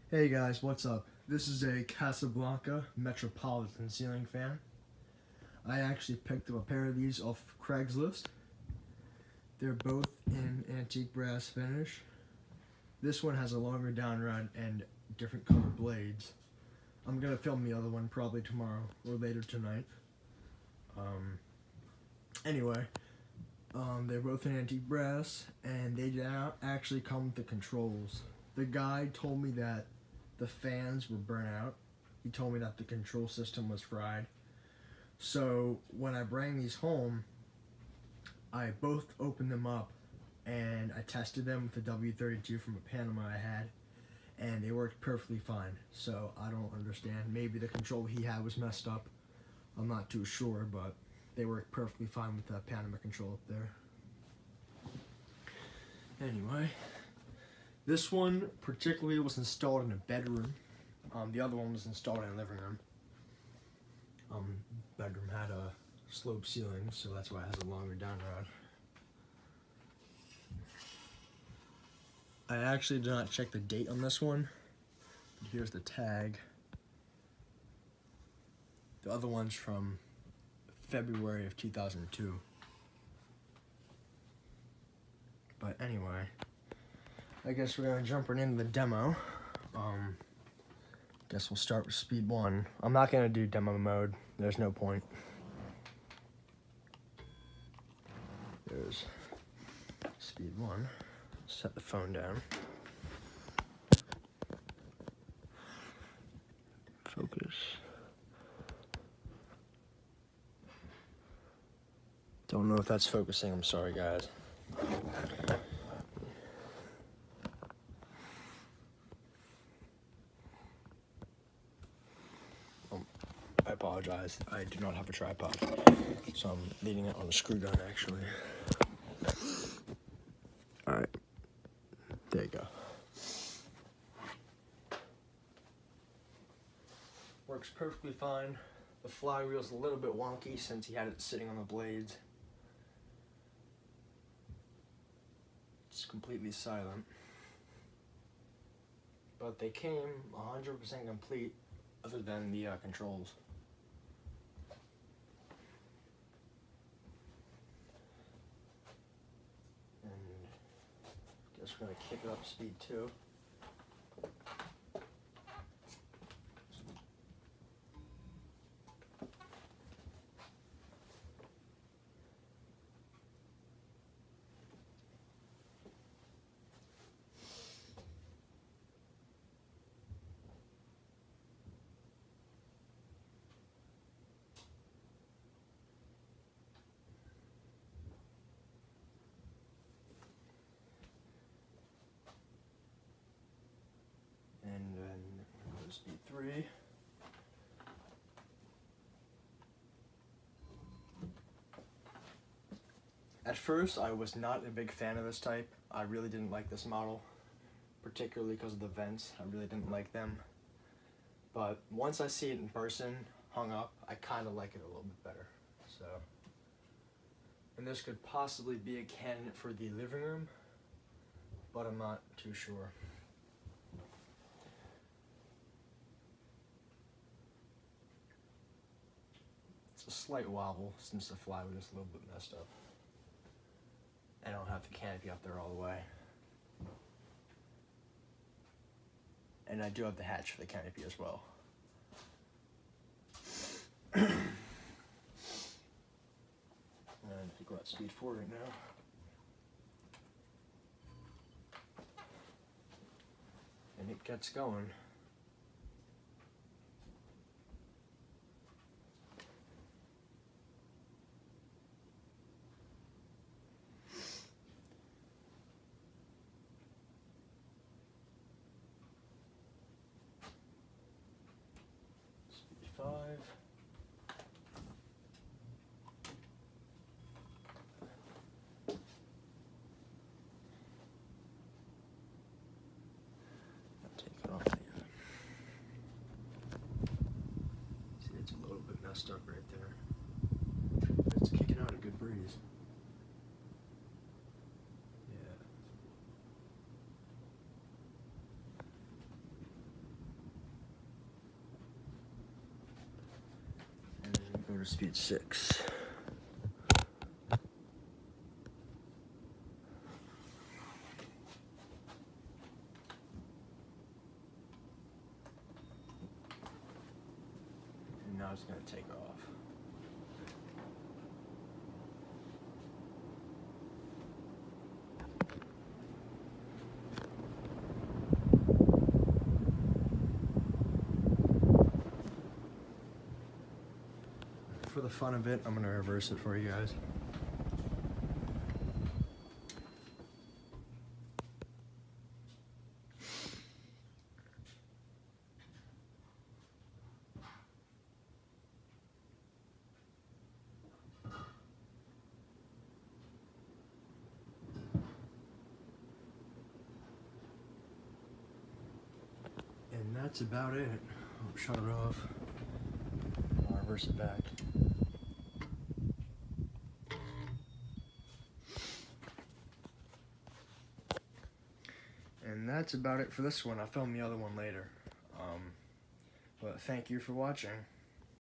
Hey guys, what's up? This is a Casablanca Metropolitan ceiling fan. I actually picked up a pair of these off Craigslist. They're both in antique brass finish. This one has a longer down run and different colored blades. I'm gonna film the other one probably tomorrow or later tonight. Anyway, they're both in antique brass and they now actually come with the controls. The guy told me that the fans were burnt out. He told me that the control system was fried. So when I bring these home, I both opened them up and I tested them with the W32 from a Panama I had, and they worked perfectly fine. So I don't understand. Maybe the control he had was messed up. I'm not too sure, but they worked perfectly fine with the Panama control up there. Anyway, this one particularly was installed in a bedroom. The other one was installed in a living room. Bedroom had a sloped ceiling, so that's why it has a longer down rod. I actually did not check the date on this one, but here's the tag. The other one's from February of 2002. But anyway, I guess we're gonna jump right into the demo. Guess we'll start with speed 1. I'm not gonna do demo mode. There's no point. There's speed 1. Set the phone down. Focus. Don't know if that's focusing. I'm sorry, guys. I apologize. I do not have a tripod, so I'm leaning it on a screw gun, actually. Alright. There you go. Works perfectly fine. The flywheel's a little bit wonky since he had it sitting on the blades. It's completely silent. But they came 100% complete other than the controls. And guess we're gonna kick it up to speed 2. And then go to speed 3. At first, I was not a big fan of this type. I really didn't like this model, particularly because of the vents. I really didn't like them. But once I see it in person, hung up, I kind of like it a little bit better. So, and this could possibly be a candidate for the living room, but I'm not too sure. It's a slight wobble since the flywheel is a little bit messed up. I don't have the canopy up there all the way. And I do have the hatch for the canopy as well. And if you go at speed 4 right now. And it gets going. Speed 5. Stuck right there. It's kicking out a good breeze. Yeah. speed 6. And now it's going to take off. For the fun of it, I'm gonna reverse it for you guys. And that's about it. I'll shut it off. I'll reverse it back. And that's about it for this one. I'll film the other one later. But thank you for watching.